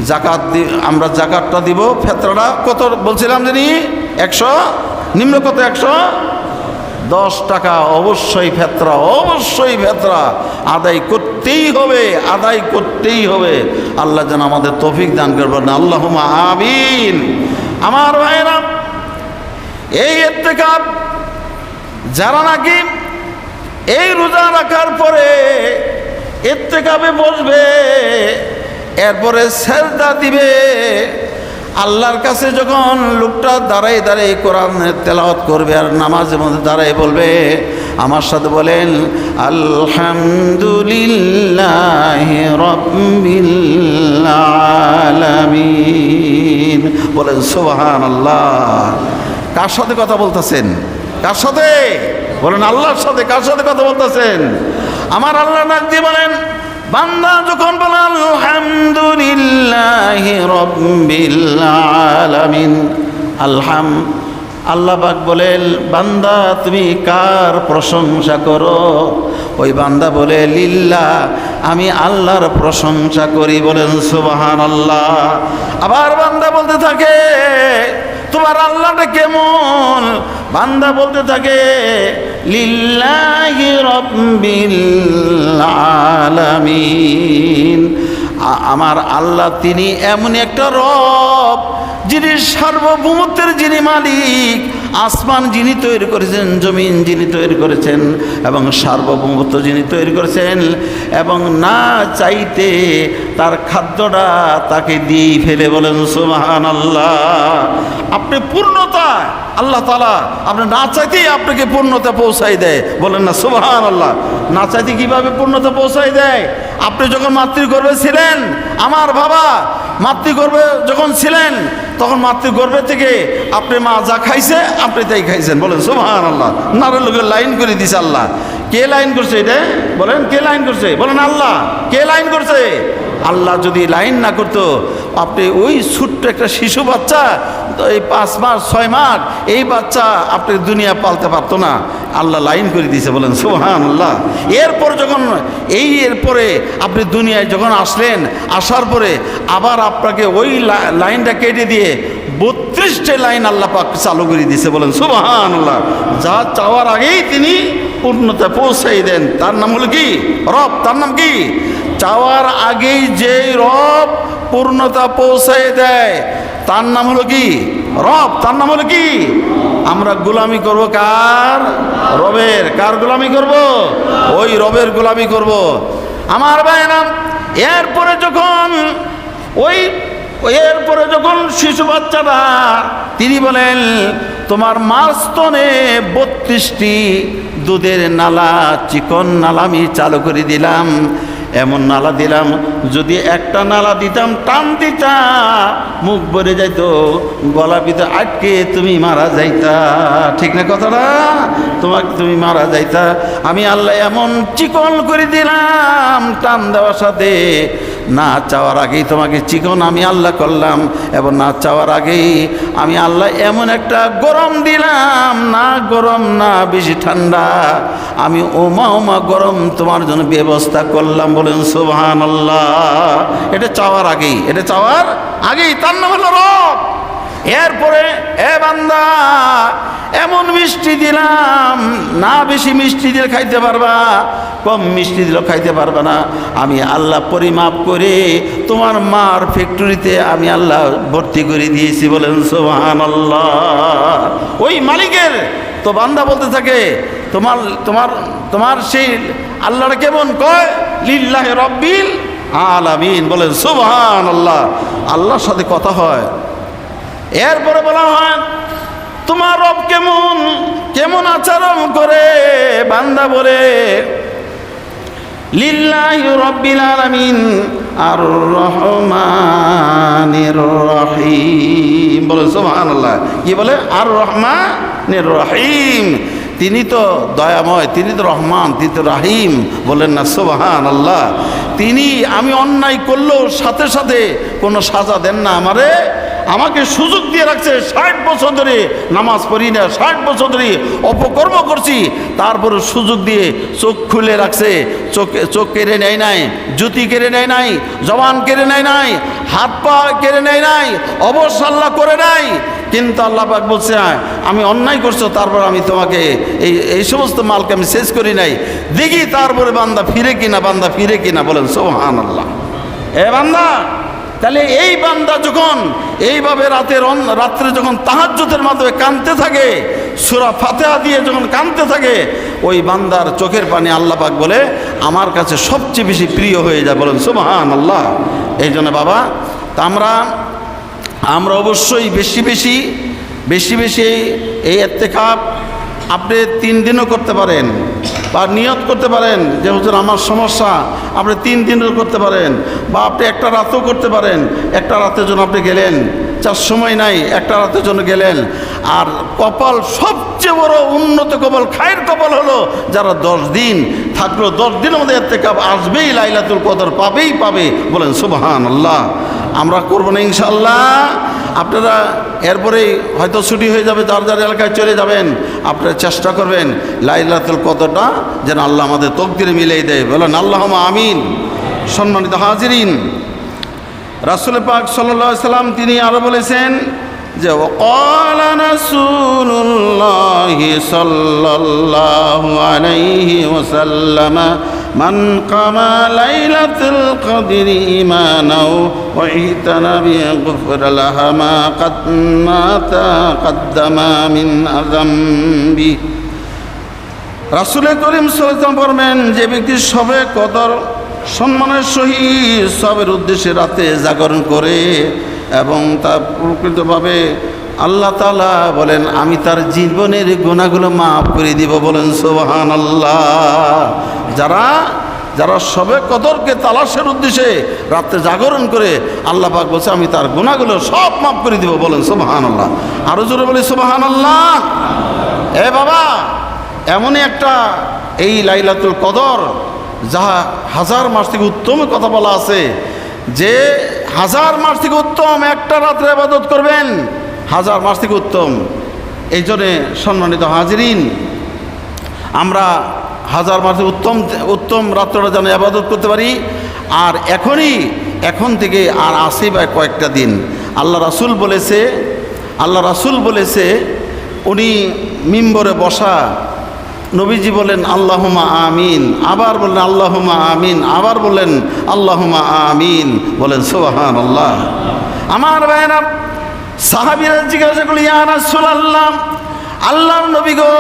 জাকাত আমরা জাকাতটা দিব, ফেতরাটা কত বলছিলাম জানি 100, নিম্ন কত 110 টাকা। অবশ্যই ফেতরা, অবশ্যই ফেতরা আদায় করতেই হবে, আদায় করতেই হবে। আল্লাহ যেন আমাদের তৌফিক দান করবেন, আল্লাহুম্মা আমিন। আমার ভাইরা, এই ইত্তেকাব যারা নাকি এই রোজা রাখার পরে ইত্তেকাবে বসবে, এরপরে সেজদা দিবে, আল্লাহর কাছে যখন লোকটা দাঁড়াই দাঁড়াই কোরআন তেলাওয়াত করবে আর নামাজের মধ্যে দাঁড়াই বলবে, আমার সাথে বলেন আলহামদুলিল্লাহি রাব্বিল আলামিন, বলেন সুবহানাল্লাহ। কার সাথে কথা বলতেছেন? কার সাথে? বলেন আল্লাহর সাথে। কার সাথে কথা বলতেছেন? আমার আল্লাহ ডাক দিয়ে বলেন, বান্দা যখন বলে আলহামদুলিল্লাহি রাব্বিল আলামিন, আল্লাহ পাক বলেন, বান্দা তুমি কার প্রশংসা করো? ওই বান্দা বলে লিল্লাহ, আমি আল্লাহর প্রশংসা করি। বলেন সুবহানাল্লাহ। আবার বান্দা বলতে থাকে, তোমার আল্লাহটা কেমন? বান্দা বলতে থাকে লিল্লাহি রাব্বিল আলামিন, আমার আল্লাহ তিনি এমন একটা রব যিনি সার্বভৌমত্বের যিনি মালিক, আসমান যিনি তৈরি করেছেন, জমিন যিনি তৈরি করেছেন এবং সার্বভৌমত্ব যিনি তৈরি করেছেন, এবং না চাইতে তার খাদ্যটা তাকে দিয়ে ফেলে। বলেন সুবহানাল্লাহ। আপনি পূর্ণতা আল্লাহ তাআলা আপনি না চাইতেই আপনাকে পূর্ণতা পৌঁছাই দেয়। বলেন না সুবহানাল্লাহ। না চাইতে কিভাবে পূর্ণতা পৌঁছাই দেয়? আপনি যখন মাতৃগর্ভে ছিলেন, আমার বাবা মাতৃগর্ভে যখন ছিলেন, তখন মাতৃগর্ভে থেকে আপনি মা যা খাইছে আপনি তাই খাইছেন। বলেন সুবহানাল্লাহ। নারের লোকে লাইন করে দিছে আল্লাহ। কে লাইন করছে এটা? বলেন কে লাইন করছে? বলেন আল্লাহ। কে লাইন করছে? আল্লাহ যদি লাইন না করতো, আপনি ওই ছোট্ট একটা শিশু বাচ্চা, এই 5 মাস 6 মাস এই বাচ্চা আপনি দুনিয়া পালতে পারতো না। আল্লাহ লাইন করে দিয়েছে। বলেন সুবহানাল্লাহ। এরপর যখন এরপরে আপনি দুনিয়ায় যখন আসলেন, আসার পরে আবার আপনাকে ওই লাইনটা কেটে দিয়ে 32টা লাইন আল্লাহ পাক চালু করে দিয়েছে। বলেন সুবহানাল্লাহ। যা চাওয়ার আগেই তিনি পূর্ণতা পৌঁছাই দেন। তার নাম হলো কি? রব। তার নাম কি? চাওয়ার আগেই যে রব পূর্ণতা পৌঁছাই দেয় তার নাম হলো কি? রব। তার নাম হলো কি? আমরা গোলামি করব কার? রবের। কার গোলামি করব? ওই রবের গোলামি করব। আমার ভাইরা, এরপরে যখন শিশু বাচ্চাটা তিনি বলেন, তোমার মার স্তনে 32টি দুধের নালা, চিকন নালা আমি চালু করে দিলাম। এমন নালা দিলাম, যদি একটা নালা দিতাম টান দিতা মুখ ভরে যাইতো, গলা ভিতরে আটকে তুমি মারা যাইতা। ঠিক না কথাটা? তুমি মারা যাইতা। আমি আল্লাহ এমন চিকন করে দিলাম, টান দেওয়ার সাথে না চাওয়ার আগেই তোমাকে চিকন আমি আল্লাহ করলাম, এবং না চাওয়ার আগেই আমি আল্লাহ এমন একটা গরম দিলাম, না গরম না বেশি ঠান্ডা, আমি ওমা গরম তোমার জন্য ব্যবস্থা করলাম। বলেন সুবহানাল্লাহ। এটা চাওয়ার আগেই, এটা চাওয়ার আগেই। তার নাম হলো রব। এরপরে এ বান্দা এমন মিষ্টি দিলাম, না বেশি মিষ্টি দিলে খাইতে পারবা, কম মিষ্টি দিলেও খাইতে পারবে না। আমি আল্লাহ পরিমাপ করে তোমার মার ফ্যাক্টরিতে আমি আল্লাহ ভর্তি করে দিয়েছি। বলেন সুবহানাল্লাহ। ওই মালিকের তো বান্দা বলতে থাকে, তোমার সেই আল্লাহটা কেমন? কয় লিল্লাহি রাব্বিল আলামিন। বলেন সুবহানাল্লাহ। আল্লাহর সাথে কথা হয়। এরপরে বলা হয়, তোমার রব কেমন আচরণ করে? বান্দা বলে লিল্লাহি রাব্বিল আলামিন আর রহমানির রহিম। বলে সুবহানাল্লাহ। কি বলে? আর রহমানির রহিম। তিনি তো দয়াময়, তিনি তো রহমান, তিনি তো রাহিম। বলেন না সুবহানাল্লাহ। তিনি আমি অন্যায় করলেও সাথে সাথে কোনো সাজা দেন না আমারে, আমাকে সুযোগ দিয়ে রাখছে, 60 বছর ধরে নামাজ পড়ি না, 60 বছর ধরে অপকর্ম করছি, তারপরে সুযোগ দিয়ে চোখ খুলে রাখছে, চোখ কেড়ে নেয় নাই, জুতি কেড়ে নেয় নাই, জবান কেড়ে নেয় নাই, হাত পা কেড়ে নেয় নাই, অবসাল্লা করে নাই। কিন্তু আল্লাহ পাক বলছে আমি অন্যায় করছো, তারপর আমি তোমাকে এই সমস্ত মালকে আমি শেষ করি নাই, দেখি তারপরে বান্দা ফিরে কিনা, বলেন সুবহানাল্লাহ। এ বান্দা, তাহলে এই বান্দা যখন এইভাবে রাত্রে যখন তাহাজ্জুদের মাধ্যমে কাঁদতে থাকে, সূরা ফাতিহা দিয়ে যখন কাঁদতে থাকে, ওই বান্দার চোখের পানি আল্লাহ পাক বলে আমার কাছে সবচেয়ে বেশি প্রিয় হয়ে যায়, বলেন সুবহানাল্লাহ। এই জন্য বাবা, তা আমরা অবশ্যই বেশি বেশি এই ইত্তেকাফ আপনি 3 দিনও করতে পারেন, বা নিয়ত করতে পারেন যে হুজুর আমার সমস্যা, আপনি 3 দিনও করতে পারেন, বা আপনি একটা রাতও করতে পারেন। একটা রাতের জন্য আপনি গেলেন, 4 সময় নাই, একটা রাতের জন্য গেলেন। আর কপাল, সবচেয়ে বড় উন্নত কপাল, খায়ের কপাল হলো যারা 10 দিন থাকলো, 10 দিনের মধ্যে ইত্তেকাফ আসবেই, লাইলাতুল কদর পাবে, বলেন সুবহানাল্লাহ। আমরা করবো না ইনশাআল্লাহ। আপনারা এরপরেই হয়তো ছুটি হয়ে যাবে, যার এলাকায় চলে যাবেন, আপনারা চেষ্টা করবেন লাইলাতুল কদরটা যেন আল্লাহ আমাদের তকদিরে মিলিয়ে দেয়, বলেন আল্লাহুম্মা আমিন। সম্মানিত হাজিরিন, রাসূল পাক সাল্লাল্লাহু আলাইহি সাল্লাম তিনি আরো বলেছেন যে ওয়াকালা রাসূলুল্লাহি সাল্লাল্লাহু আলাইহি ওয়াসাল্লাম মান কামা লাইলাতুল কদরি ঈমানাও ওয়া ইহতানাবি গুফরা লাহা মা কাদ্দামা মিন আযামবি। রাসূল করিম সাল্লাল্লাহু আলাইহি ওয়াসাল্লাম বলেন, যে ব্যক্তি সবে কদর সম্মানের সহিত সবের উদ্দেশ্যে রাতে জাগরণ করে এবং তা প্রকৃতভাবে আল্লাহ তাআলা বলেন আমি তার জীবনের গুনাহগুলো মাফ করে দিব, বলেন সুবহানাল্লাহ। যারা সবে কদরকে তালাশের উদ্দেশ্যে রাতে জাগরণ করে, আল্লাহ পাক বলছে আমি তার গুনাহগুলো সব মাফ করে দিব, বলেন সুবহানাল্লাহ। আরো জোরে বলি সুবহানাল্লাহ। এ বাবা, এমনই একটা এই লাইলাতুল কদর যা 1000 মাস থেকে উত্তম কথা বলা আছে, যে 1000 মাস থেকে উত্তম একটা রাত্রে ইবাদত করবেন, 1000 মাস থেকে উত্তম। এই জন্যে সম্মানিত হাজিরিন, আমরা 1000 মাস থেকে উত্তম রাত্রটা যেন ইবাদত করতে পারি। আর এখন থেকে আর আসে বা কয়েকটা দিন, আল্লাহ রাসূল বলেছে উনি মিম্বরে বসা, নবীজি বলেন আল্লাহুম্মা আমিন, আবার বললেন আল্লাহুম্মা আমিন, আবার বললেন আল্লাহুম্মা আমিন, বলেন সুবহানাল্লাহ। আমার ভাইরা, সাহাবীরা জিজ্ঞাসা করলেন ইয়া রাসূলুল্লাহ, আল্লাহর নবী গো,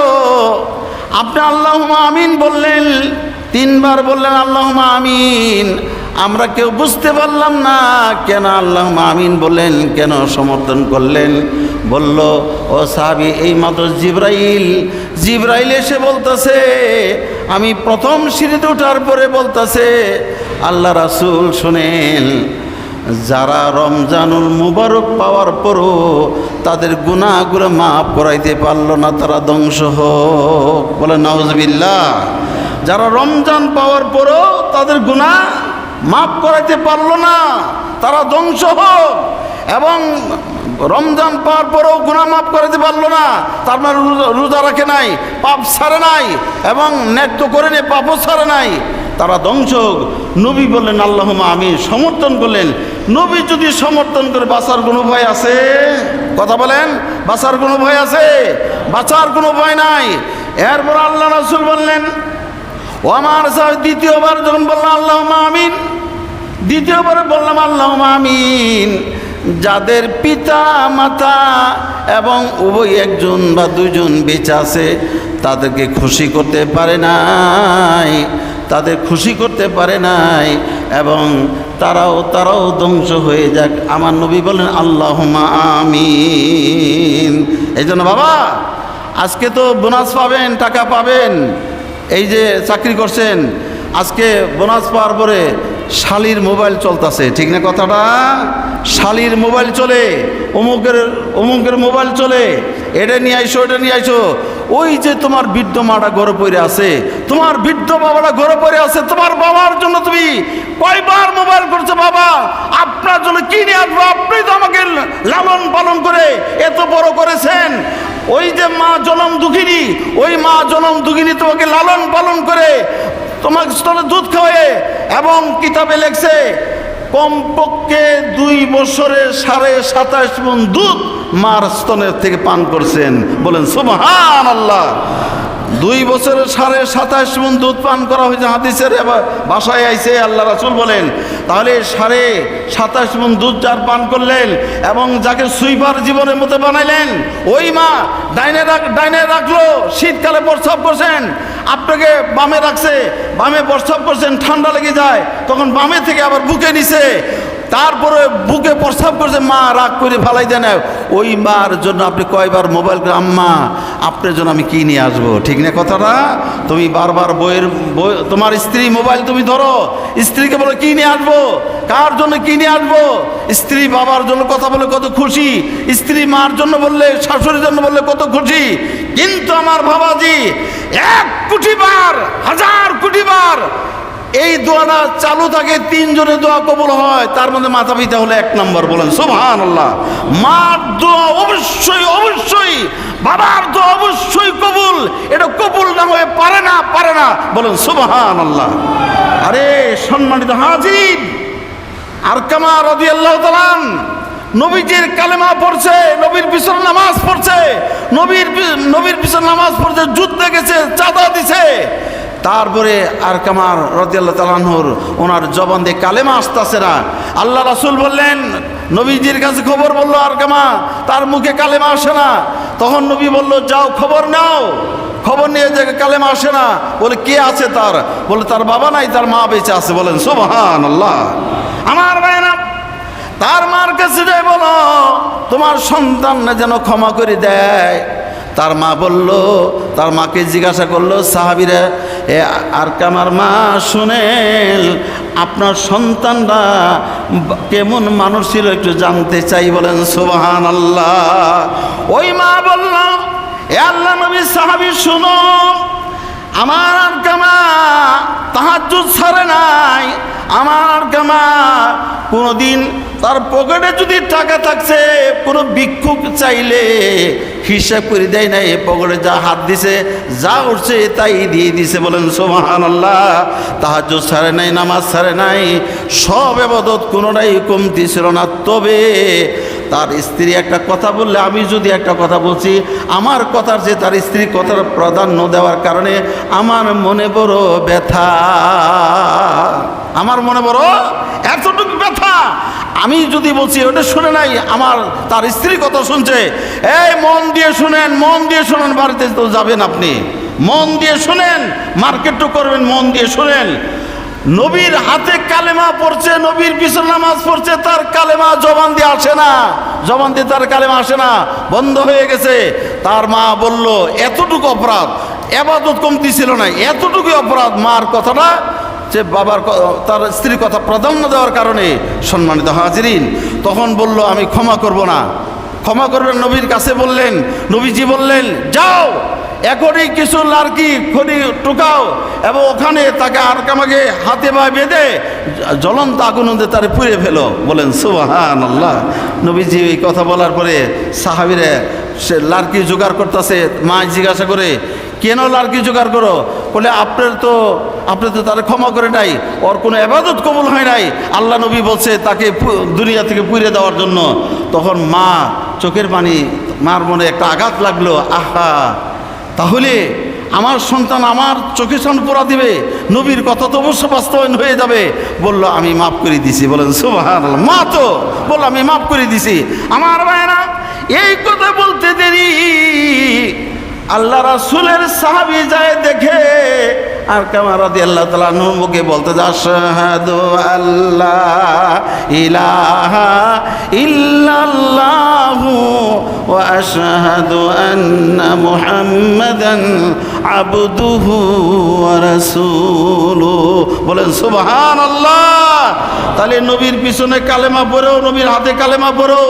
আপনি আল্লাহুম্মা আমিন বললেন, 3 বার বললেন আল্লাহুম্মা আমিন, আমরা কেউ বুঝতে পারলাম না কেন আল্লাহুম্মা আমিন বললেন, কেন সমর্থন করলেন। বলল, ও সাহাবী, এই মাত্র জিবরাইল এসে বলতেছে, আমি প্রথম সিঁড়িতে ওঠার পরে বলতেছে, আল্লাহ রাসূল শুনেন, যারা রমজানুল মুবারক পাওয়ার পরও তাদের গুনাহগুলো মাফ করাইতে পারল না, তারা ধ্বংস হোক, বলে নাউজুবিল্লাহ। যারা রমজান পাওয়ার পরও তাদের গুনাহ মাফ করাইতে পারল না, তারা ধ্বংস হোক। এবং রমজান পাওয়ার পরেও গুনাহ মাফ করাতে পারলো না, তার মানে রোজা রাখে নাই, পাপ ছাড়ে নাই, এবং নেক তো করে নেই, পাপও ছাড়ে নাই, তারা ধ্বংস হোক। নবী বললেন আল্লাহুম্মা আমিন, সমর্থন করলেন। নবী যদি সমর্থন করে বাঁচার কোনো ভয় আছে? কথা বলেন, বাঁচার কোনো ভয় আছে? বাঁচার কোনো ভয় নাই। এরপর আল্লাহ রাসূল বললেন, ও আমার সাহেব, দ্বিতীয়বার যখন বললাম আল্লাহুম্মা আমিন, দ্বিতীয়বারে বললাম আল্লাহুম্মা আমিন, যাদের পিতা মাতা এবং উভয় একজন বা দুজন বেঁচে আছে, তাদেরকে খুশি করতে পারে নাই, এবং তারাও ধ্বংস হয়ে যাক। আমার নবী বলেন আল্লাহুম্মা আমিন। এই জন্য বাবা, আজকে তো বোনাস পাবেন, টাকা পাবেন, এই যে চাকরি করছেন, আজকে বোনাস পাওয়ার পরে শালির মোবাইল চলতেছে, ঠিক না কথাটা? শালির মোবাইল চলে, অমুকের মোবাইল চলে, এটা নিয়ে আইসো, এটা নিয়ে আইসো। ওই যে তোমার বৃদ্ধ মাটা ঘরে পড়ে আছে, তোমার বৃদ্ধ বাবাটা ঘরে পড়ে আছে, তোমার বাবার জন্য তুমি কয়বার মোবাইল করছো? বাবা, আপনার জন্য কি নিয়ে আসবো? আপনি তো আমাকে লালন পালন করে এত বড় করেছেন। ওই যে মা জনম দুঃখিনী, ওই মা জনম দুঃখিনী তোমাকে লালন পালন করে তোমাকে স্তনে দুধ খাওয়ায়, এবং কিতাবে লেখছে কমপক্ষে 2 বছরে 27.5 মণ দুধ মার স্তনের থেকে পান করছেন। বলেন সুবহানাল্লাহ। 2 বছরে 27.5 মণ দুধ পান করা হয়েছে, হাদিসের বাসায় আইছে। আল্লাহ রাসূল বলেন তাহলে 27.5 মণ দুধ যার পান করলেন এবং যাকে সুইপার জীবনের মতো বানাইলেন, ওই মা ডাইনে রাখলো, শীতকালে প্রস্রাব করছেন, আপনাকে বামে রাখছে, বামে প্রস্রাব করছেন, ঠান্ডা লেগে যায়, তখন বামে থেকে আবার বুকে নিছে, তারপরে বুকে প্রস্রাব করছে, মা রাগ করে ফালাই দেন। ওই মার জন্য আপনি কয়বার মোবাইল করে আম্মা আপনার জন্য আমি কি নিয়ে আসবো? ঠিক না কথাটা? তুমি বারবার তোমার স্ত্রী মোবাইল তুমি ধরো, স্ত্রীকে বলো কি নিয়ে আসবো, কার জন্য কি নিয়ে আসবো। স্ত্রী বাবার জন্য কথা বলে কত খুশি, স্ত্রী মার জন্য বললে, শাশুড়ির জন্য বললে কত খুশি। কিন্তু আমার বাবাজি 1 কোটি বার, 1000 কোটি বার এই দোয়াটা চালু থাকে, 3 জনের দোয়া কবুল হয়, তার মধ্যে মাতা পিতা হলো 1 নম্বর। বলেন সুবহানাল্লাহ। মার দোয়া অবশ্যই, বাবার দোয়া অবশ্যই কবুল, এটা কবুল না হয়ে পারে না। বলেন সুবহানাল্লাহ। আরে সম্মানিত হাজির, আরকামা রাদিয়াল্লাহু তাআলা নবীজির কালেমা পড়ছে, নবীর পিছনে নামাজ পড়ছে, নবীর পিছনে নামাজ পড়ছে, যুদ্ধে গেছে, চাঁদা দিছে। তারপরে আরকামা রাদিয়াল্লাহু তাআলা আনহুর ওনার জবান দিয়ে কালেমা আসতেছে না। আল্লাহ রাসূল বললেন, নবীজির কাছে খবর বললো আরকামা, তার মুখে কালেমা আসে না। তখন নবী বলল, যাও খবর নাও। খবর নিয়ে যে কালেমা আসে না, বলে কে আছে তার? বলে তার বাবা নাই, তার মা বেঁচে আছে। বলেন সুবহানাল্লাহ। আমার ভাইরা, তার মার কাছে যাই বলো তোমার সন্তান যেন ক্ষমা করে দেয়। তার মা বলল, তার মাকে জিজ্ঞাসা করলো সাহাবীরা, আরকামার মা শুনেন আপনার সন্তানরা কেমন মানুষ ছিল একটু জানতে চাই। বলেন সুবহানাল্লাহ। ওই মা বলল, এ আল্লাহ নবী সাহাবী শুনো, আমার আরকামা তাহাজ্জুদ ছাড়ে নাই, আমার আরকামা কোনোদিন তার পকেটে যদি টাকা থাকছে, কোনো ভিক্ষুক চাইলে হিসাব করে দেয় নাই, পকেটে যা হাত দিছে, যা উঠছে তাই দিয়ে দিছে। বলেন সুবহানাল্লাহ। তাহাজ্জুদ ছাড়ে নাই, নামাজ ছাড়ে নাই, সব ইবাদত কোনোটাই কমতি ছিল না। তবে তার স্ত্রী একটা কথা বললে, আমি যদি একটা কথা বলছি, আমার কথার যে তার স্ত্রীর কথার প্রাধান্য দেওয়ার কারণে আমার মনে বড় ব্যথা, আমার মনে বড় এতটুকু ব্যথা। আমি যদি বলছি ওটা শুনে নাই, আমার তার স্ত্রী কথা শুনছে, এই মন দিয়ে শুনেন, মন দিয়ে শুনেন, বাড়িতে তো যাবেন আপনি, মন দিয়ে শুনেন, মার্কেটও করবেন, মন দিয়ে শুনেন। নবীর হাতে কালেমা পড়ছে, নবীর পিছনে নামাজ পড়ছে, তার কালেমা জবান দিয়ে আসে না, জবান দিয়ে তার কালেমা আসে না, বন্ধ হয়ে গেছে। তার মা বলল, এতটুকু অপরাধ, ইবাদত কমতি ছিল না, এতটুকু অপরাধ। মার কথাটা যে বাবার, তার স্ত্রীর কথা প্রাধান্য দেওয়ার কারণে। সম্মানিত হাজিরিন, তখন বলল, আমি ক্ষমা করব না। ক্ষমা করবেন? নবীর কাছে বললেন, নবীজি বললেন, যাও এখনই কিছু লার্কি খড়ি টুকাও এবং ওখানে তাকে আরকামাকে হাতে পায়ে বেঁধে জ্বলন্ত আগুন দিয়ে তারে পুড়ে ফেলো। বলেন সুবহানাল্লাহ। নবীজি এই কথা বলার পরে সাহাবীরা সে লার্কি জোগাড় করতেছে। মা জিজ্ঞাসা করে, কেন লার্কি জোগাড় করো? বলে আপনি তো তারা ক্ষমা করে নাই, ওর কোনো ইবাদত কবুল হয় নাই, আল্লাহ নবী বলছে তাকে দুনিয়া থেকে পুড়িয়ে দেওয়ার জন্য। তখন মা চোখের পানি, মার মনে একটা আঘাত লাগলো, আহা, তাহলে আমার সন্তান আমার চোখের সামনে পোড়া দিবে, নবীর কথা তো অবশ্য বাস্তবায়ন হয়ে যাবে। বলল, আমি মাফ করে দিছি। বলেন সুবহানাল্লাহ। মা তো বলল, আমি মাফ করে দিছি। আমার ভাইরা, এই কথা বলতে দেরি আল্লাহ রাসূলের সাহাবী যায় দেখে আরকামা রাদিয়াল্লাহু তাআলা আনহু মুখে বলতে, আশহাদু আল্লা ইলাহা ইল্লাল্লাহু ওয়া আশহাদু আন্না মুহাম্মাদান আবদুহু ওয়া রাসূলুহু। বলেন সুবহানাল্লাহ। তাহলে নবীর পিছনে কালেমা পড়েও, নবীর হাতে কালেমা পড়েও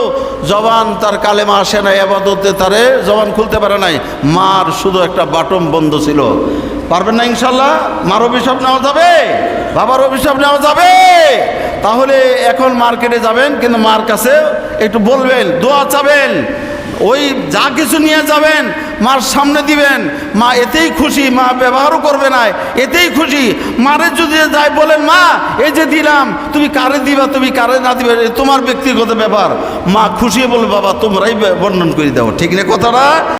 জবান তার কালেমা আসে না, ইবাদতে তারে জবান খুলতে পারে নাই। মার শুধু একটা বাটম বন্ধ ছিল। পারবেন না ইনশাল্লাহ? মার অভিশাপ নেওয়া যাবে, বাবার অভিশাপ নেওয়া যাবে। তাহলে এখন মার্কেটে যাবেন, কিন্তু মার কাছে একটু বলবেন, দোয়া চাবেন, ওই যা কিছু নিয়ে যাবেন মার সামনে দিবেন, মা এতেই খুশি, মা ব্যবহারও করবে না, এতেই খুশি। মারে যদি যাই বলেন, মা এই যে দিলাম, তুমি কারে দিবা, তুমি কারে না দিবে তোমার ব্যক্তিগত ব্যাপার, মা খুশি বলবে, বাবা তোমরাই বর্ণন করে দাও। ঠিক না কথাটা?